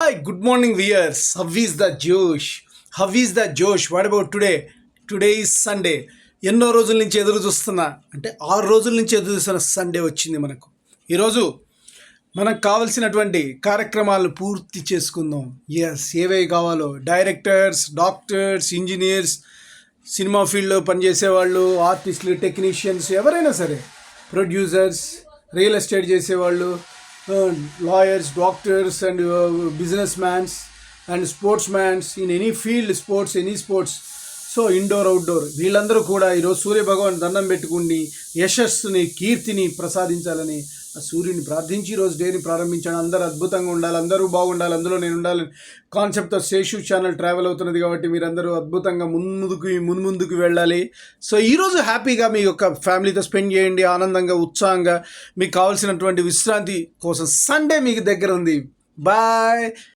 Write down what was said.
Hi, good morning, viewers. How is the Josh? How is the Josh? What about today? Today is Sunday. ఎన్నో రోజుల నుంచి ఎదురు చూస్తున్నా అంటే 6 రోజుల నుంచి ఎదురు చూస్తున్న సండే వచ్చింది మనకు. ఈరోజు మనకు కావలసినటువంటి కార్యక్రమాలను పూర్తి చేసుకుందాం. ఏవై కావాలో డైరెక్టర్స్, డాక్టర్స్, ఇంజనీర్స్, సినిమా ఫీల్డ్లో పనిచేసేవాళ్ళు, ఆర్టిస్టులు, టెక్నీషియన్స్, ఎవరైనా సరే, ప్రొడ్యూసర్స్, రియల్ ఎస్టేట్ చేసేవాళ్ళు, lawyers, doctors, and businessmen and sportsmen in any field, sports, any sports. So indoor outdoor వీళ్ళందరూ కూడా ఈరోజు సూర్య భగవాన్ దండం పెట్టుకుని యశస్సుని, కీర్తిని ప్రసాదించాలని ఆ సూర్యుని ప్రార్థించి ఈరోజు డేని ప్రారంభించాను. అందరూ అద్భుతంగా ఉండాలి, అందరూ బాగుండాలి, అందులో నేను ఉండాలని కాన్సెప్ట్తో శేషు ఛానల్ ట్రావెల్ అవుతున్నది కాబట్టి మీరందరూ అద్భుతంగా ముందుకు వెళ్ళాలి. సో ఈరోజు హ్యాపీగా మీ యొక్క ఫ్యామిలీతో స్పెండ్ చేయండి, ఆనందంగా, ఉత్సాహంగా. మీకు కావాల్సినటువంటి విశ్రాంతి కోసం సండే మీకు దగ్గర ఉంది. బాయ్.